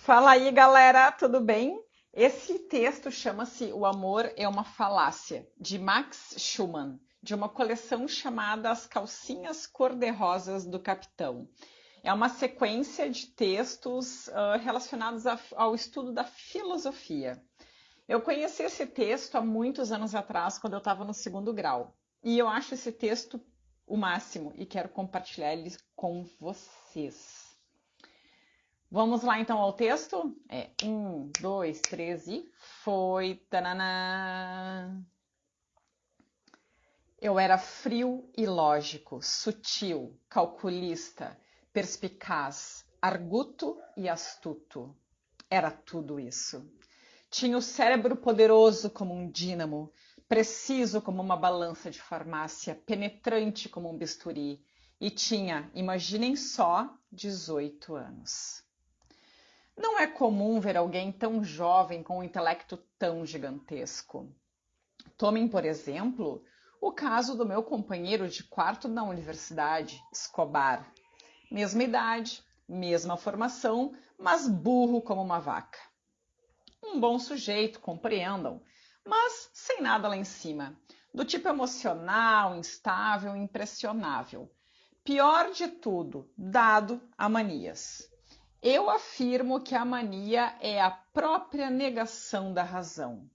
Fala aí, galera, tudo bem? Esse texto chama-se O Amor é uma Falácia, de Max Schumann, de uma coleção chamada As Calcinhas Cor-de-Rosas do Capitão. É uma sequência de textos relacionados ao estudo da filosofia. Eu conheci esse texto há muitos anos atrás, quando eu estava no segundo grau. E eu acho esse texto o máximo e quero compartilhar ele com vocês. Vamos lá então ao texto? Um, dois, três e foi. Tananã. Eu era frio e lógico, sutil, calculista, perspicaz, arguto e astuto. Era tudo isso. Tinha o cérebro poderoso como um dínamo, preciso como uma balança de farmácia, penetrante como um bisturi. E tinha, imaginem só, 18 anos. Não é comum ver alguém tão jovem com um intelecto tão gigantesco. Tomem, por exemplo, o caso do meu companheiro de quarto na universidade, Escobar. Mesma idade, mesma formação, mas burro como uma vaca. Um bom sujeito, compreendam, mas sem nada lá em cima. Do tipo emocional, instável, impressionável. Pior de tudo, dado a manias. Eu afirmo que a mania é a própria negação da razão.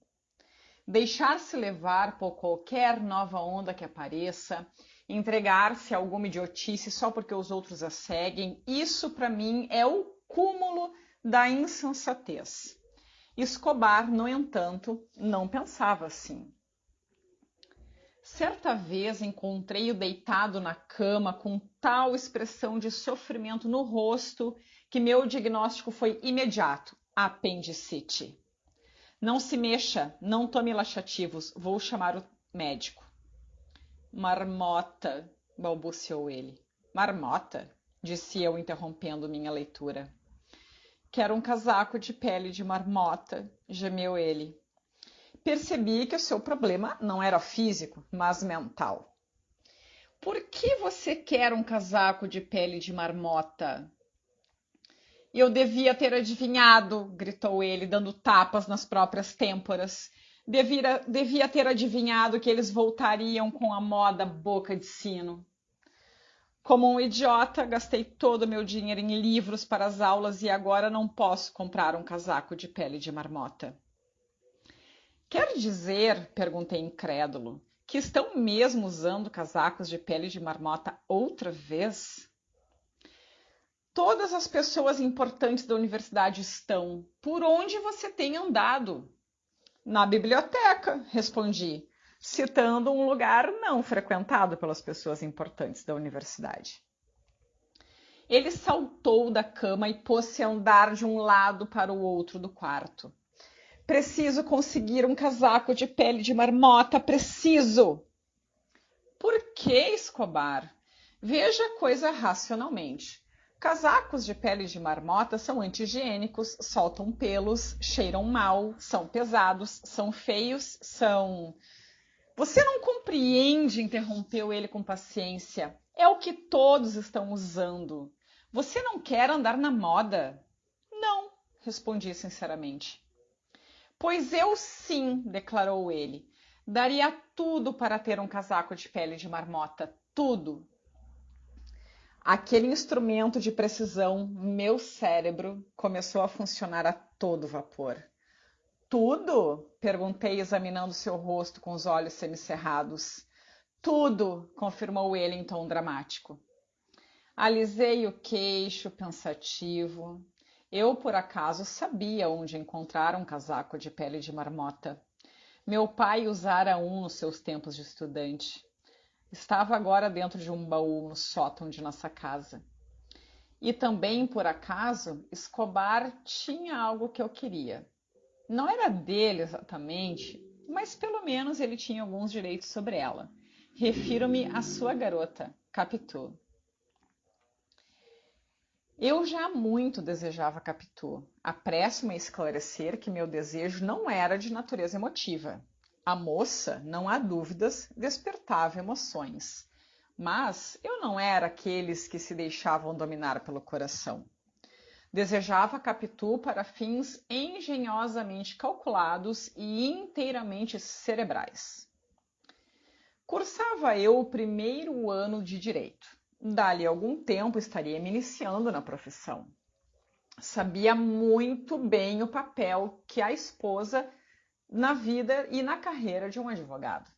Deixar-se levar por qualquer nova onda que apareça, entregar-se a alguma idiotice só porque os outros a seguem, isso para mim é o cúmulo da insensatez. Escobar, no entanto, não pensava assim. Certa vez encontrei-o deitado na cama com tal expressão de sofrimento no rosto que meu diagnóstico foi imediato: apendicite. Não se mexa, não tome laxativos, vou chamar o médico. Marmota, balbuciou ele. Marmota? Disse eu, interrompendo minha leitura. Quero um casaco de pele de marmota, gemeu ele. Percebi que o seu problema não era físico, mas mental. Por que você quer um casaco de pele de marmota? Eu devia ter adivinhado, gritou ele, dando tapas nas próprias têmporas. Devia ter adivinhado que eles voltariam com a moda boca de sino. Como um idiota, gastei todo o meu dinheiro em livros para as aulas e agora não posso comprar um casaco de pele de marmota. Quer dizer, perguntei incrédulo, que estão mesmo usando casacos de pele de marmota outra vez? Todas as pessoas importantes da universidade estão. Por onde você tem andado? Na biblioteca, respondi, citando um lugar não frequentado pelas pessoas importantes da universidade. Ele saltou da cama e pôs-se a andar de um lado para o outro do quarto. Preciso conseguir um casaco de pele de marmota, preciso! Por que, Escobar? Veja a coisa racionalmente. Casacos de pele de marmota são anti-higiênicos, soltam pelos, cheiram mal, são pesados, são feios, são... Você não compreende, interrompeu ele com paciência. É o que todos estão usando. Você não quer andar na moda? Não, respondi sinceramente. Pois eu sim, declarou ele. Daria tudo para ter um casaco de pele de marmota, tudo. Aquele instrumento de precisão, meu cérebro, começou a funcionar a todo vapor. Tudo? Perguntei, examinando seu rosto com os olhos semicerrados. Tudo, confirmou ele em tom dramático. Alisei o queixo, pensativo. Eu, por acaso, sabia onde encontrar um casaco de pele de marmota. Meu pai usara um nos seus tempos de estudante. Estava agora dentro de um baú no sótão de nossa casa. E também, por acaso, Escobar tinha algo que eu queria. Não era dele exatamente, mas pelo menos ele tinha alguns direitos sobre ela. Refiro-me à sua garota, Capitu. Eu já muito desejava Capitu. Apresso-me a esclarecer que meu desejo não era de natureza emotiva. A moça, não há dúvidas, despertava emoções. Mas eu não era aqueles que se deixavam dominar pelo coração. Desejava Capitu para fins engenhosamente calculados e inteiramente cerebrais. Cursava eu o primeiro ano de direito. Dali algum tempo estaria me iniciando na profissão. Sabia muito bem o papel que a esposa na vida e na carreira de um advogado.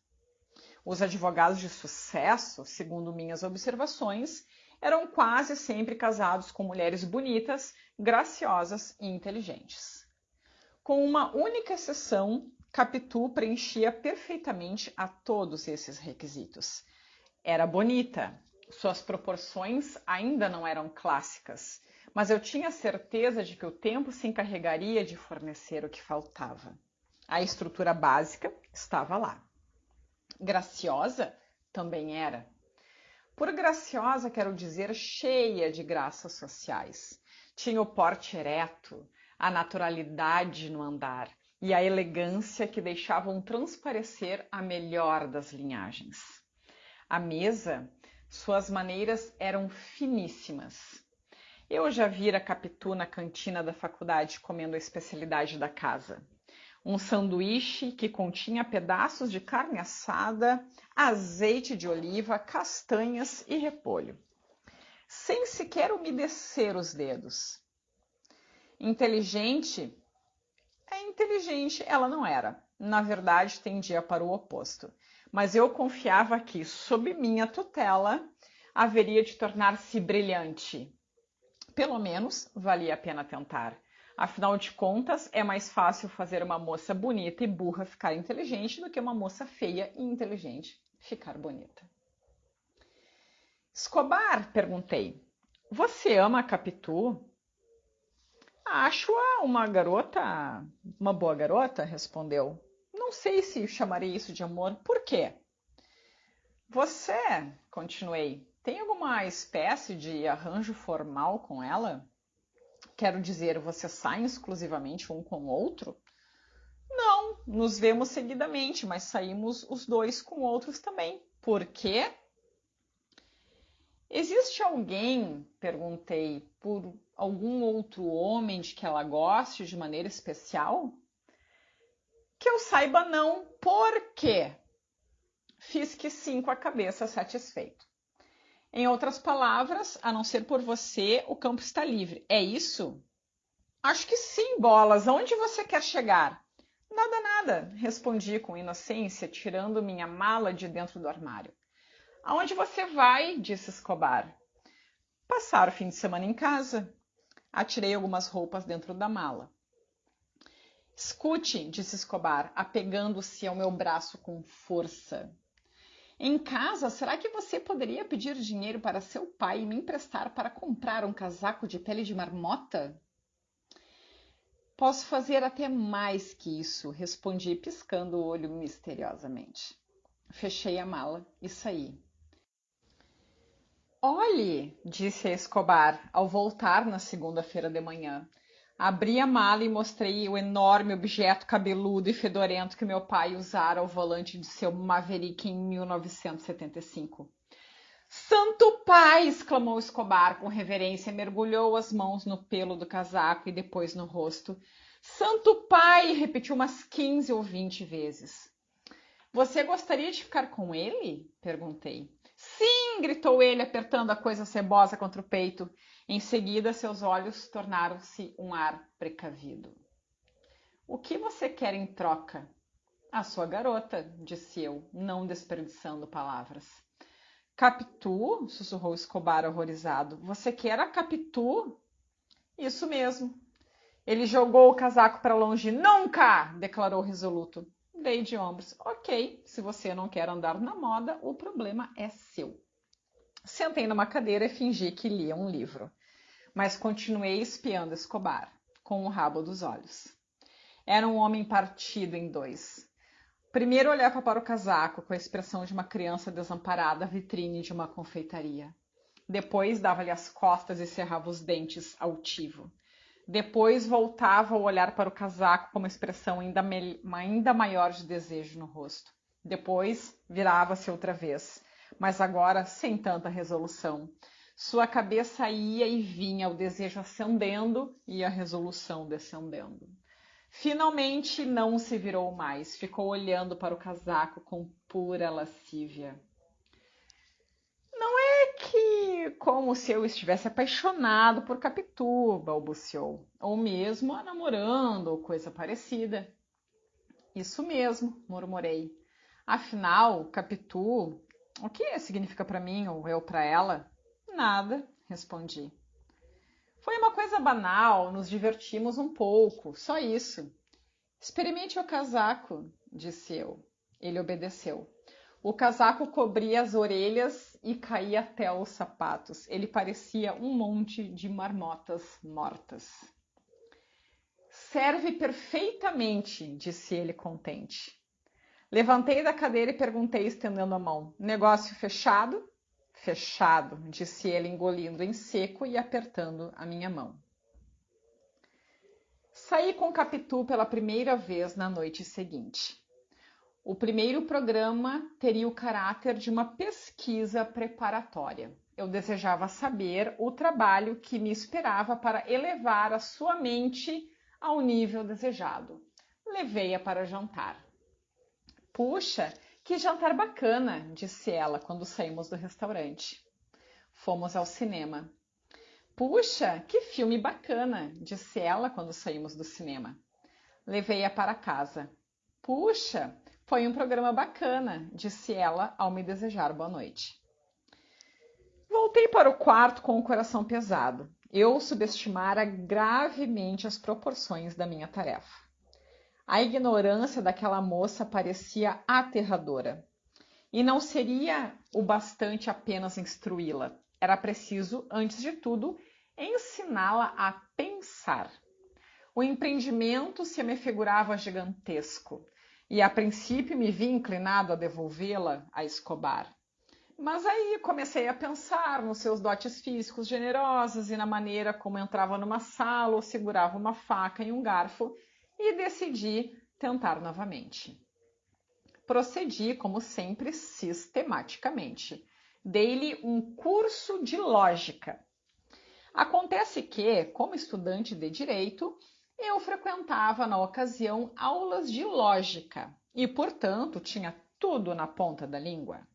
Os advogados de sucesso, segundo minhas observações, eram quase sempre casados com mulheres bonitas, graciosas e inteligentes. Com uma única exceção, Capitu preenchia perfeitamente a todos esses requisitos. Era bonita, suas proporções ainda não eram clássicas, mas eu tinha certeza de que o tempo se encarregaria de fornecer o que faltava. A estrutura básica estava lá. Graciosa também era. Por graciosa quero dizer cheia de graças sociais. Tinha o porte ereto, a naturalidade no andar e a elegância que deixavam transparecer a melhor das linhagens. À mesa, suas maneiras eram finíssimas. Eu já vira Capitu na cantina da faculdade comendo a especialidade da casa. Um sanduíche que continha pedaços de carne assada, azeite de oliva, castanhas e repolho, sem sequer umedecer os dedos. Inteligente ela não era. Na verdade, tendia para o oposto. Mas eu confiava que, sob minha tutela, haveria de tornar-se brilhante. Pelo menos, valia a pena tentar. Afinal de contas, é mais fácil fazer uma moça bonita e burra ficar inteligente do que uma moça feia e inteligente ficar bonita. Escobar, perguntei, você ama a Capitu? Acho-a uma boa garota, respondeu. Não sei se chamarei isso de amor. Por quê? Você, continuei, tem alguma espécie de arranjo formal com ela? Quero dizer, vocês saem exclusivamente um com o outro? Não, nos vemos seguidamente, mas saímos os dois com outros também. Por quê? Existe alguém, perguntei, por algum outro homem de que ela goste de maneira especial? Que eu saiba não. Por quê? Fiz que sim com a cabeça, satisfeito. Em outras palavras, a não ser por você, o campo está livre. É isso? Acho que sim, bolas. Aonde você quer chegar? Nada, nada, respondi com inocência, tirando minha mala de dentro do armário. Aonde você vai? Disse Escobar. Passar o fim de semana em casa. Atirei algumas roupas dentro da mala. Escute, disse Escobar, apegando-se ao meu braço com força. Em casa, será que você poderia pedir dinheiro para seu pai e me emprestar para comprar um casaco de pele de marmota? Posso fazer até mais que isso, respondi, piscando o olho misteriosamente. Fechei a mala e saí. Olhe, disse a Escobar, ao voltar na segunda-feira de manhã. Abri a mala e mostrei o enorme objeto cabeludo e fedorento que meu pai usara ao volante de seu Maverick em 1975. Santo Pai! Exclamou Escobar com reverência, mergulhou as mãos no pelo do casaco e depois no rosto. Santo Pai! Repetiu umas 15 ou 20 vezes. Você gostaria de ficar com ele? Perguntei. Sim! Gritou ele, apertando a coisa cebosa contra o peito. Em seguida, seus olhos tornaram-se um ar precavido. O que você quer em troca? A sua garota, disse eu, não desperdiçando palavras. Capitu? Sussurrou Escobar horrorizado. Você quer a Capitu? Isso mesmo. Ele jogou o casaco para longe. Nunca! Declarou resoluto. Dei de ombros. Ok, se você não quer andar na moda, o problema é seu. Sentei numa cadeira e fingi que lia um livro. Mas continuei espiando Escobar, com o rabo dos olhos. Era um homem partido em dois. Primeiro olhava para o casaco com a expressão de uma criança desamparada à vitrine de uma confeitaria. Depois dava-lhe as costas e cerrava os dentes altivo. Depois voltava a olhar para o casaco com uma expressão ainda maior de desejo no rosto. Depois virava-se outra vez, mas agora sem tanta resolução. Sua cabeça ia e vinha, o desejo ascendendo e a resolução descendendo. Finalmente não se virou mais, ficou olhando para o casaco com pura lascívia. Não é que como se eu estivesse apaixonado por Capitu, balbuciou, ou mesmo a namorando ou coisa parecida. Isso mesmo, murmurei. Afinal, Capitu, o que significa para mim ou eu para ela? Nada, respondi. Foi uma coisa banal, nos divertimos um pouco, só isso. Experimente o casaco, disse eu. Ele obedeceu. O casaco cobria as orelhas e caía até os sapatos. Ele parecia um monte de marmotas mortas. Serve perfeitamente, disse ele contente. Levantei da cadeira e perguntei, estendendo a mão. Negócio fechado? Fechado, disse ele, engolindo em seco e apertando a minha mão. Saí com Capitu pela primeira vez na noite seguinte. O primeiro programa teria o caráter de uma pesquisa preparatória. Eu desejava saber o trabalho que me esperava para elevar a sua mente ao nível desejado. Levei-a para jantar. Puxa, que jantar bacana, disse ela quando saímos do restaurante. Fomos ao cinema. Puxa, que filme bacana, disse ela quando saímos do cinema. Levei-a para casa. Puxa, foi um programa bacana, disse ela ao me desejar boa noite. Voltei para o quarto com o coração pesado. Eu subestimara gravemente as proporções da minha tarefa. A ignorância daquela moça parecia aterradora. E não seria o bastante apenas instruí-la. Era preciso, antes de tudo, ensiná-la a pensar. O empreendimento se me figurava gigantesco, e a princípio me vi inclinado a devolvê-la a Escobar. Mas aí comecei a pensar nos seus dotes físicos generosos e na maneira como entrava numa sala ou segurava uma faca e um garfo, e decidi tentar novamente. Procedi, como sempre, sistematicamente. Dei-lhe um curso de lógica. Acontece que, como estudante de direito, eu frequentava na ocasião aulas de lógica e, portanto, tinha tudo na ponta da língua.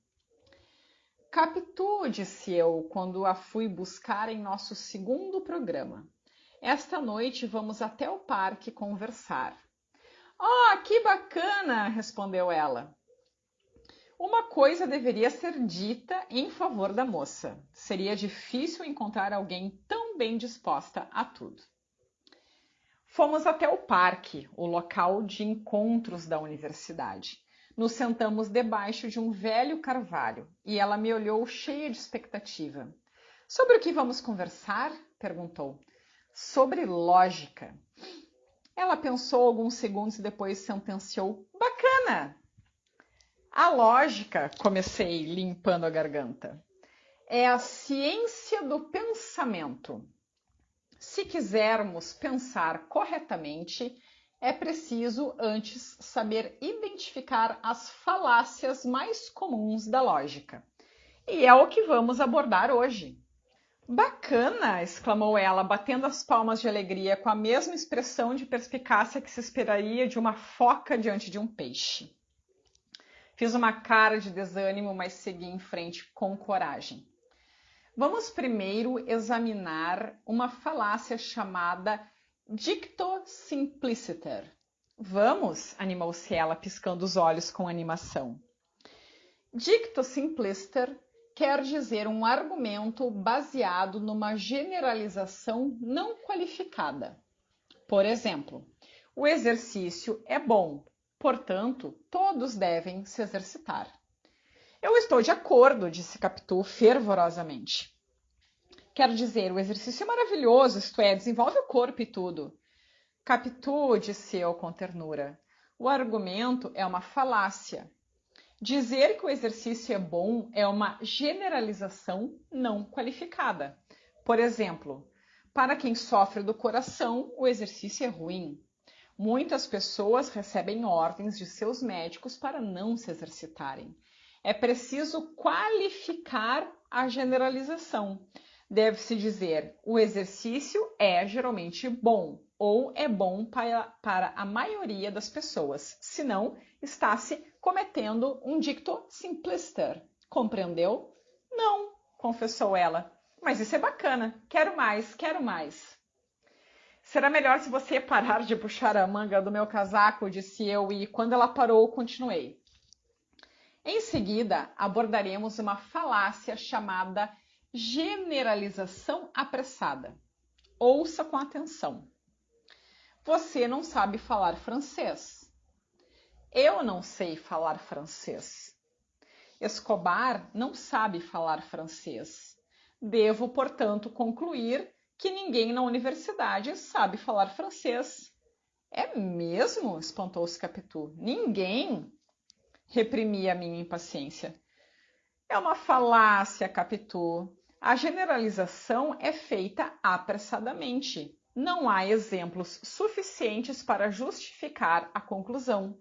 Capitu, disse eu, quando a fui buscar em nosso segundo programa. Esta noite vamos até o parque conversar. Ah, que bacana, respondeu ela. Uma coisa deveria ser dita em favor da moça. Seria difícil encontrar alguém tão bem disposta a tudo. Fomos até o parque, o local de encontros da universidade. Nos sentamos debaixo de um velho carvalho e ela me olhou cheia de expectativa. Sobre o que vamos conversar? Perguntou. Sobre lógica. Ela pensou alguns segundos e depois sentenciou. Bacana! A lógica, comecei limpando a garganta, é a ciência do pensamento. Se quisermos pensar corretamente, é preciso antes saber identificar as falácias mais comuns da lógica. E é o que vamos abordar hoje. Bacana! Exclamou ela, batendo as palmas de alegria com a mesma expressão de perspicácia que se esperaria de uma foca diante de um peixe. Fiz uma cara de desânimo, mas segui em frente com coragem. Vamos primeiro examinar uma falácia chamada dicto simpliciter. Vamos, animou-se ela, piscando os olhos com animação. Dicto simpliciter quer dizer um argumento baseado numa generalização não qualificada. Por exemplo, o exercício é bom, portanto, todos devem se exercitar. Eu estou de acordo, disse Capitu fervorosamente. Quero dizer, o exercício é maravilhoso, isto é, desenvolve o corpo e tudo. Capitu, disse eu com ternura, o argumento é uma falácia. Dizer que o exercício é bom é uma generalização não qualificada. Por exemplo, para quem sofre do coração, o exercício é ruim. Muitas pessoas recebem ordens de seus médicos para não se exercitarem. É preciso qualificar a generalização. Deve-se dizer, o exercício é geralmente bom, ou é bom para a maioria das pessoas, senão está-se cometendo um dicto simplister. Compreendeu? Não, confessou ela. Mas isso é bacana, quero mais, quero mais. Será melhor se você parar de puxar a manga do meu casaco, disse eu, e quando ela parou, continuei. Em seguida, abordaremos uma falácia chamada generalização apressada. Ouça com atenção. Você não sabe falar francês. Eu não sei falar francês. Escobar não sabe falar francês. Devo, portanto, concluir que ninguém na universidade sabe falar francês. É mesmo? Espantou-se Capitu. Ninguém? Reprimi a minha impaciência. É uma falácia, Capitu. A generalização é feita apressadamente. Não há exemplos suficientes para justificar a conclusão.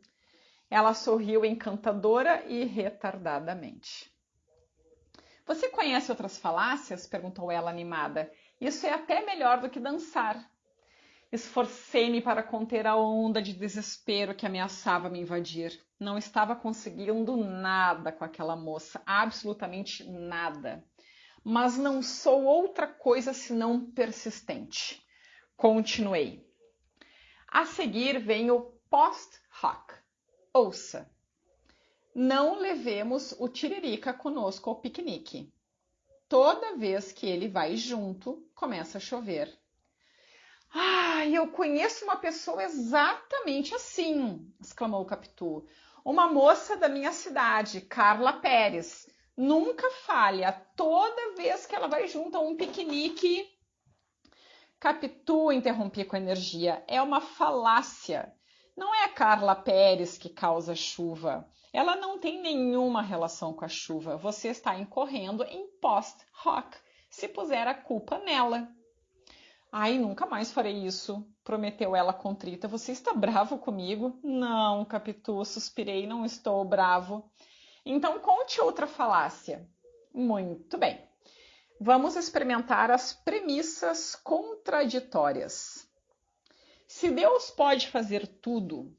Ela sorriu encantadora e retardadamente. Você conhece outras falácias? Perguntou ela animada. Isso é até melhor do que dançar. Esforcei-me para conter a onda de desespero que ameaçava me invadir. Não estava conseguindo nada com aquela moça, absolutamente nada. Mas não sou outra coisa senão persistente. Continuei. A seguir vem o post hoc. Ouça. Não levemos o Tiririca conosco ao piquenique. Toda vez que ele vai junto, começa a chover. Ah, eu conheço uma pessoa exatamente assim, exclamou o Capitu. Uma moça da minha cidade, Carla Pérez. Nunca falha, toda vez que ela vai junto a um piquenique. Capitu, interrompi com energia, é uma falácia. Não é a Carla Pérez que causa chuva. Ela não tem nenhuma relação com a chuva. Você está incorrendo em post hoc, se puser a culpa nela. Ai, nunca mais farei isso, prometeu ela contrita. Você está bravo comigo? Não, Capitu, suspirei, não estou bravo. Então conte outra falácia. Muito bem. Vamos experimentar as premissas contraditórias. Se Deus pode fazer tudo,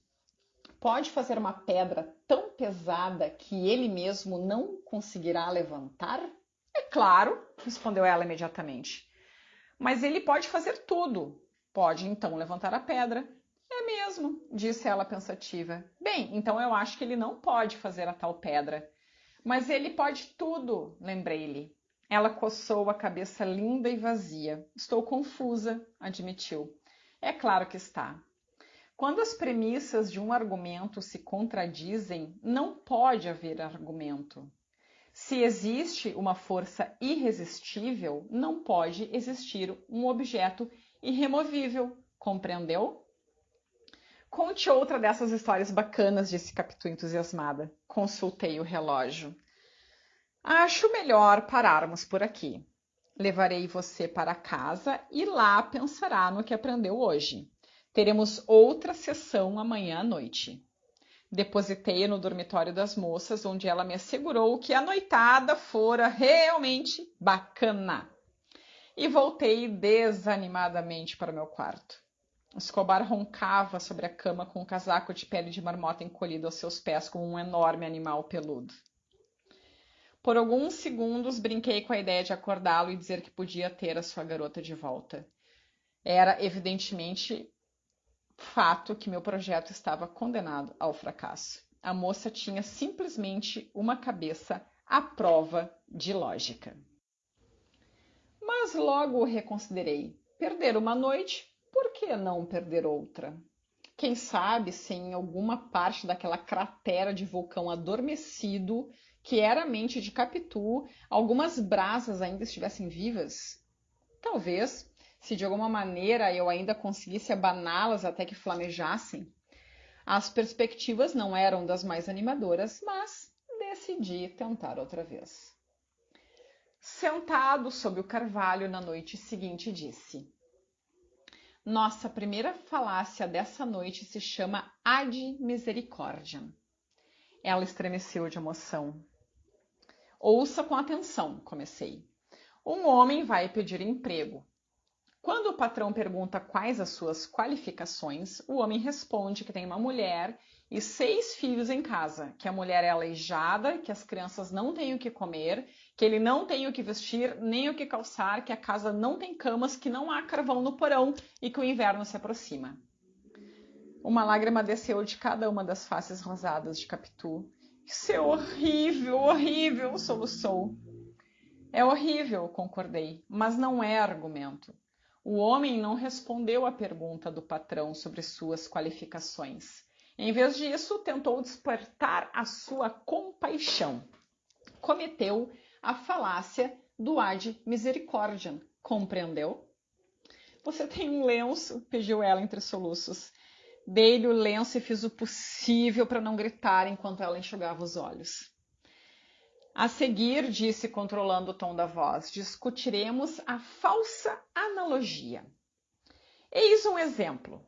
pode fazer uma pedra tão pesada que ele mesmo não conseguirá levantar? É claro, respondeu ela imediatamente. Mas ele pode fazer tudo. Pode então levantar a pedra. É mesmo, disse ela pensativa. Bem, então eu acho que ele não pode fazer a tal pedra. Mas ele pode tudo, lembrei-lhe. Ela coçou a cabeça linda e vazia. Estou confusa, admitiu. É claro que está. Quando as premissas de um argumento se contradizem, não pode haver argumento. Se existe uma força irresistível, não pode existir um objeto irremovível. Compreendeu? Conte outra dessas histórias bacanas, disse Capitu entusiasmada. Consultei o relógio. Acho melhor pararmos por aqui. Levarei você para casa e lá pensará no que aprendeu hoje. Teremos outra sessão amanhã à noite. Depositei no dormitório das moças, onde ela me assegurou que a noitada fora realmente bacana. E voltei desanimadamente para o meu quarto. Escobar roncava sobre a cama com um casaco de pele de marmota encolhido aos seus pés como um enorme animal peludo. Por alguns segundos brinquei com a ideia de acordá-lo e dizer que podia ter a sua garota de volta. Era evidentemente fato que meu projeto estava condenado ao fracasso. A moça tinha simplesmente uma cabeça à prova de lógica. Mas logo reconsiderei. Perder uma noite, por que não perder outra? Quem sabe se em alguma parte daquela cratera de vulcão adormecido, que era a mente de Capitu, algumas brasas ainda estivessem vivas? Talvez, se de alguma maneira eu ainda conseguisse abaná-las até que flamejassem. As perspectivas não eram das mais animadoras, mas decidi tentar outra vez. Sentado sob o carvalho na noite seguinte, disse: Nossa primeira falácia dessa noite se chama ad misericordiam. Ela estremeceu de emoção. Ouça com atenção, comecei. Um homem vai pedir emprego. Quando o patrão pergunta quais as suas qualificações, o homem responde que tem uma mulher e 6 filhos em casa, que a mulher é aleijada, que as crianças não têm o que comer, que ele não tem o que vestir, nem o que calçar, que a casa não tem camas, que não há carvão no porão e que o inverno se aproxima. Uma lágrima desceu de cada uma das faces rosadas de Capitu. Isso é horrível, horrível, soluçou. É horrível, concordei, mas não é argumento. O homem não respondeu à pergunta do patrão sobre suas qualificações. Em vez disso, tentou despertar a sua compaixão. Cometeu a falácia do ad misericordiam. Compreendeu? Você tem um lenço? Pediu ela entre soluços. Dei-lhe o lenço e fiz o possível para não gritar enquanto ela enxugava os olhos. A seguir, disse controlando o tom da voz, discutiremos a falsa analogia. Eis um exemplo.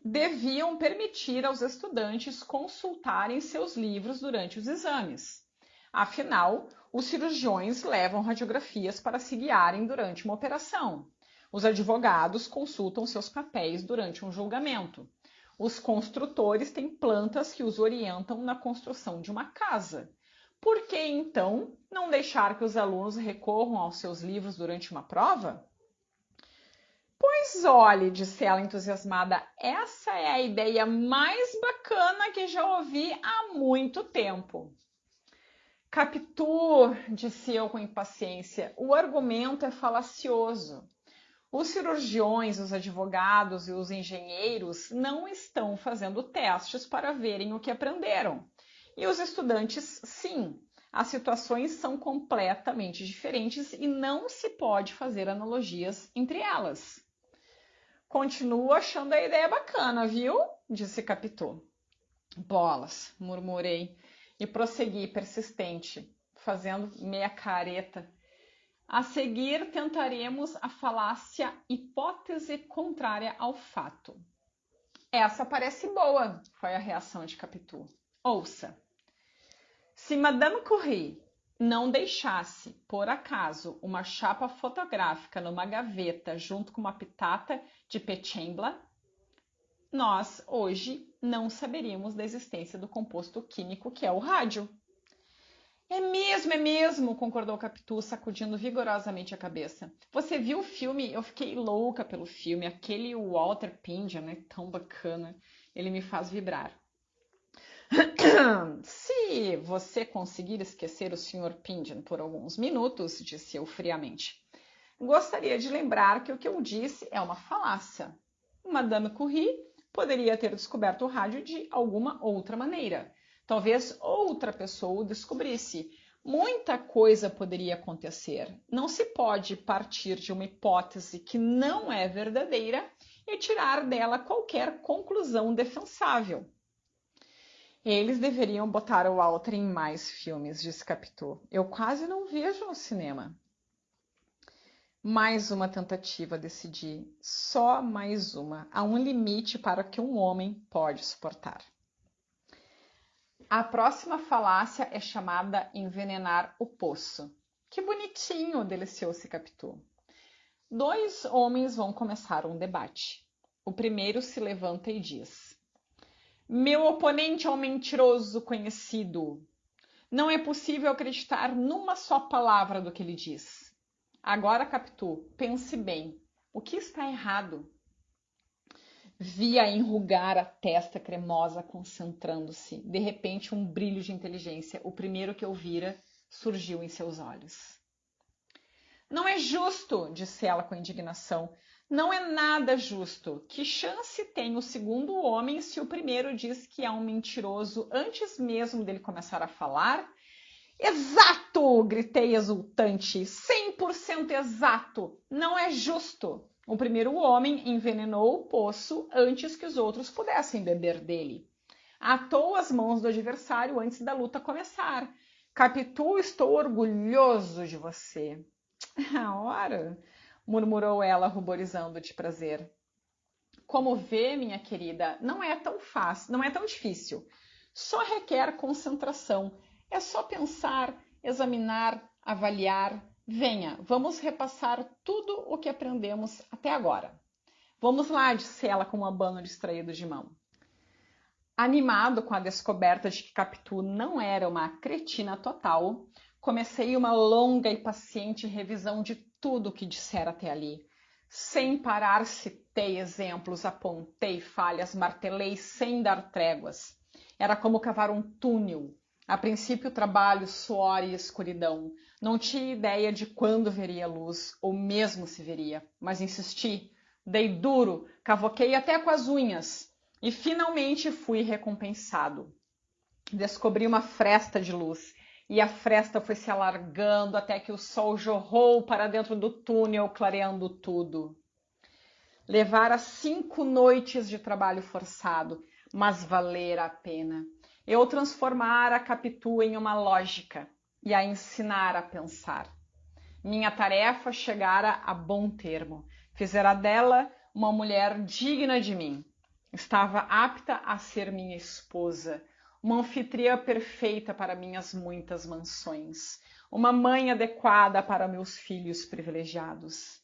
Deviam permitir aos estudantes consultarem seus livros durante os exames. Afinal, os cirurgiões levam radiografias para se guiarem durante uma operação. Os advogados consultam seus papéis durante um julgamento. Os construtores têm plantas que os orientam na construção de uma casa. Por que, então, não deixar que os alunos recorram aos seus livros durante uma prova? Pois olhe, disse ela entusiasmada, essa é a ideia mais bacana que já ouvi há muito tempo. Capitu, disse eu com impaciência, o argumento é falacioso. Os cirurgiões, os advogados e os engenheiros não estão fazendo testes para verem o que aprenderam. E os estudantes, sim. As situações são completamente diferentes e não se pode fazer analogias entre elas. Continuo achando a ideia bacana, viu? Disse Capitu. Bolas, murmurei e prossegui persistente, fazendo meia careta. A seguir, tentaremos a falácia hipótese contrária ao fato. Essa parece boa, foi a reação de Capitu. Ouça. Se Madame Curie não deixasse, por acaso, uma chapa fotográfica numa gaveta junto com uma pitata de Pétimbla, nós, hoje, não saberíamos da existência do composto químico que é o rádio. É mesmo, concordou Capitu, sacudindo vigorosamente a cabeça. Você viu o filme? Eu fiquei louca pelo filme. Aquele Walter Pynchon, né? Tão bacana. Ele me faz vibrar. Se você conseguir esquecer o Sr. Pynchon por alguns minutos, disse eu friamente, gostaria de lembrar que o que eu disse é uma falácia. Madame Curie poderia ter descoberto o rádio de alguma outra maneira. Talvez outra pessoa o descobrisse. Muita coisa poderia acontecer. Não se pode partir de uma hipótese que não é verdadeira e tirar dela qualquer conclusão defensável. Eles deveriam botar o Walter em mais filmes, disse Capitu. Eu quase não vejo no cinema. Mais uma tentativa, decidi. Só mais uma. Há um limite para o que um homem pode suportar. A próxima falácia é chamada envenenar o poço. Que bonitinho, deliciou-se Capitu. 2 homens vão começar um debate. O primeiro se levanta e diz: meu oponente é um mentiroso conhecido. Não é possível acreditar numa só palavra do que ele diz. Agora, Capitu, pense bem. O que está errado? Via enrugar a testa cremosa, concentrando-se. De repente, um brilho de inteligência, o primeiro que eu vira, surgiu em seus olhos. Não é justo, disse ela com indignação. Não é nada justo. Que chance tem o segundo homem se o primeiro diz que é um mentiroso antes mesmo dele começar a falar? Exato! Gritei exultante. 100% exato! Não é justo. O primeiro homem envenenou o poço antes que os outros pudessem beber dele. Atou as mãos do adversário antes da luta começar. Capitu, estou orgulhoso de você. Ora, murmurou ela, ruborizando de prazer. Como vê, minha querida, não é tão fácil, não é tão difícil. Só requer concentração. É só pensar, examinar, avaliar, Venha, vamos repassar tudo o que aprendemos até agora. Vamos lá, disse ela com um abano distraído de mão. Animado com a descoberta de que Capitu não era uma cretina total, comecei uma longa e paciente revisão de tudo o que dissera até ali. Sem parar, citei exemplos, apontei falhas, martelei sem dar tréguas. Era como cavar um túnel. A princípio, trabalho, suor e escuridão. Não tinha ideia de quando veria luz, ou mesmo se veria, mas insisti. Dei duro, cavoquei até com as unhas e finalmente fui recompensado. Descobri uma fresta de luz e a fresta foi se alargando até que o sol jorrou para dentro do túnel, clareando tudo. Levara 5 noites de trabalho forçado, mas valera a pena. Eu transformara a Capitu em uma lógica e a ensinar a pensar. Minha tarefa chegara a bom termo. Fizera dela uma mulher digna de mim. Estava apta a ser minha esposa, uma anfitriã perfeita para minhas muitas mansões, uma mãe adequada para meus filhos privilegiados.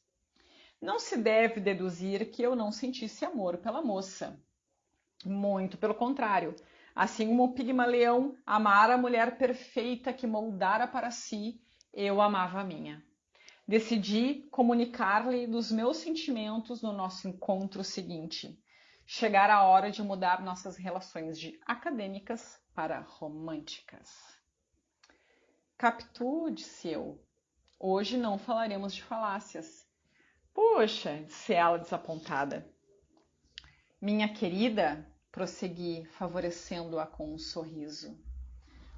Não se deve deduzir que eu não sentisse amor pela moça. Muito pelo contrário. Assim como o Pigmaleão amara a mulher perfeita que moldara para si, eu amava a minha. Decidi comunicar-lhe dos meus sentimentos no nosso encontro seguinte. Chegara a hora de mudar nossas relações de acadêmicas para românticas. Capitu, disse eu, hoje não falaremos de falácias. Puxa, disse ela desapontada. Minha querida, prossegui, favorecendo-a com um sorriso.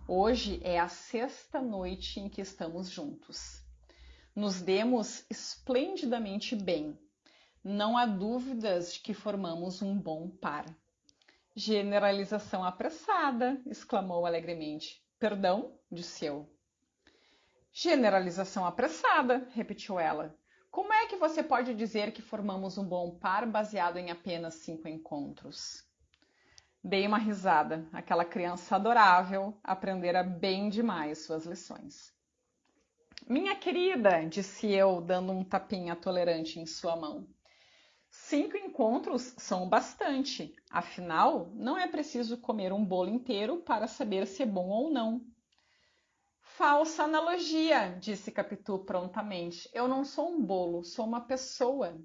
Hoje é a 6ª noite em que estamos juntos. Nos demos esplendidamente bem. Não há dúvidas de que formamos um bom par. Generalização apressada, exclamou alegremente. Perdão, disse eu. Generalização apressada, repetiu ela. Como é que você pode dizer que formamos um bom par baseado em apenas 5 encontros? Dei uma risada. Aquela criança adorável aprendera bem demais suas lições. Minha querida, disse eu, dando um tapinha tolerante em sua mão. 5 encontros são bastante. Afinal, não é preciso comer um bolo inteiro para saber se é bom ou não. Falsa analogia, disse Capitu prontamente. Eu não sou um bolo, sou uma pessoa.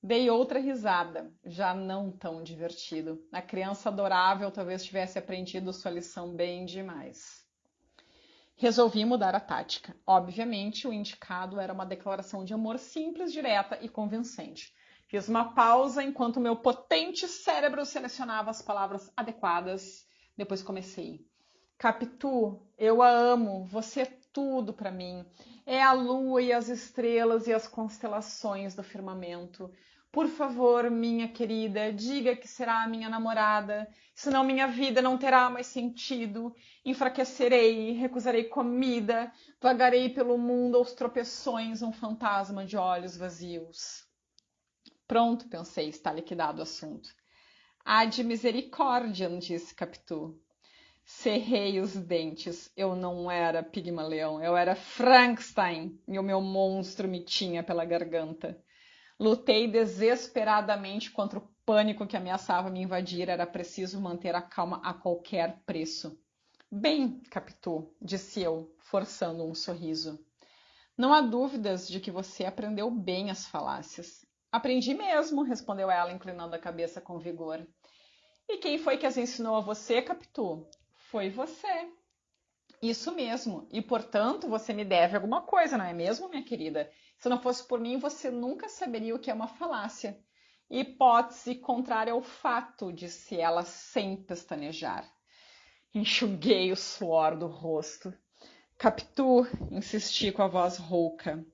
Dei outra risada, já não tão divertido. A criança adorável talvez tivesse aprendido sua lição bem demais. Resolvi mudar a tática. Obviamente, o indicado era uma declaração de amor simples, direta e convincente. Fiz uma pausa enquanto meu potente cérebro selecionava as palavras adequadas. Depois comecei. Capitu, eu a amo, você é tudo para mim. É a lua e as estrelas e as constelações do firmamento. Por favor, minha querida, diga que será minha namorada, senão minha vida não terá mais sentido. Enfraquecerei, recusarei comida, vagarei pelo mundo aos tropeções, um fantasma de olhos vazios. Pronto, pensei, está liquidado o assunto. Há de misericórdia, disse Capitu. Cerrei os dentes. Eu não era Pigmaleão, eu era Frankenstein e o meu monstro me tinha pela garganta. Lutei desesperadamente contra o pânico que ameaçava me invadir. Era preciso manter a calma a qualquer preço. Bem, Capitu, disse eu, forçando um sorriso. Não há dúvidas de que você aprendeu bem as falácias. Aprendi mesmo, respondeu ela, inclinando a cabeça com vigor. E quem foi que as ensinou a você, Capitu? Foi você. Isso mesmo. E, portanto, você me deve alguma coisa, não é mesmo, minha querida? Se não fosse por mim, você nunca saberia o que é uma falácia. Hipótese contrária ao fato, disse ela sem pestanejar. Enxuguei o suor do rosto. Capitu, insisti com a voz rouca.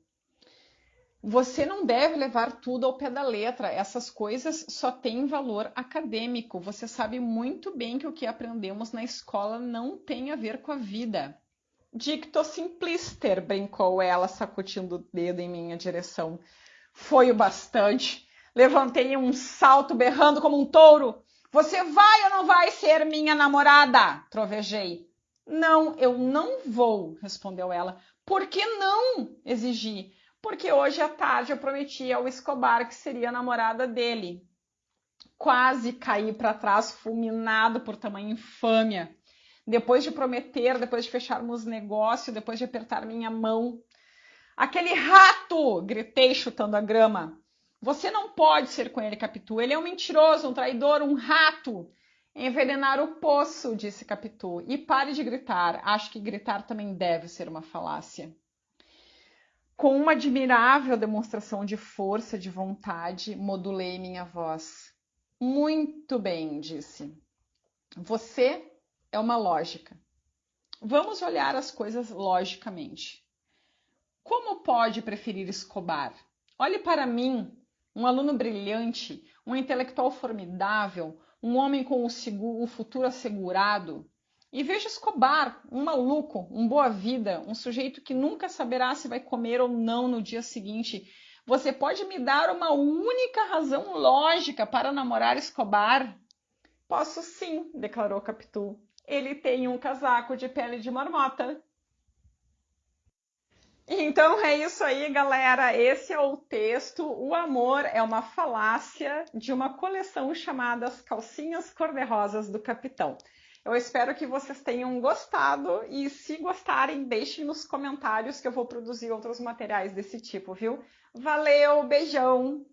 Você não deve levar tudo ao pé da letra. Essas coisas só têm valor acadêmico. Você sabe muito bem que o que aprendemos na escola não tem a ver com a vida. Dicto simplister, brincou ela, sacudindo o dedo em minha direção. Foi o bastante. Levantei um salto, berrando como um touro. Você vai ou não vai ser minha namorada? Trovejei. Não, eu não vou, respondeu ela. Por que não exigir? Porque hoje à tarde eu prometi ao Escobar que seria a namorada dele. Quase caí para trás, fulminado por tamanha infâmia. Depois de prometer, depois de fecharmos negócio, depois de apertar minha mão. Aquele rato! Gritei, chutando a grama. Você não pode ser com ele, Capitu. Ele é um mentiroso, um traidor, um rato. Envenenar o poço, disse Capitu. E pare de gritar. Acho que gritar também deve ser uma falácia. Com uma admirável demonstração de força, de vontade, modulei minha voz. Muito bem, disse. Você é uma lógica. Vamos olhar as coisas logicamente. Como pode preferir Escobar? Olhe para mim, um aluno brilhante, um intelectual formidável, um homem com o futuro assegurado. E veja Escobar, um maluco, um boa-vida, um sujeito que nunca saberá se vai comer ou não no dia seguinte. Você pode me dar uma única razão lógica para namorar Escobar? Posso sim, declarou Capitu. Ele tem um casaco de pele de marmota. Então é isso aí, galera. Esse é o texto. O amor é uma falácia de uma coleção chamada As Calcinhas Cor-de-Rosas do Capitão. Eu espero que vocês tenham gostado e se gostarem, deixem nos comentários que eu vou produzir outros materiais desse tipo, viu? Valeu, beijão!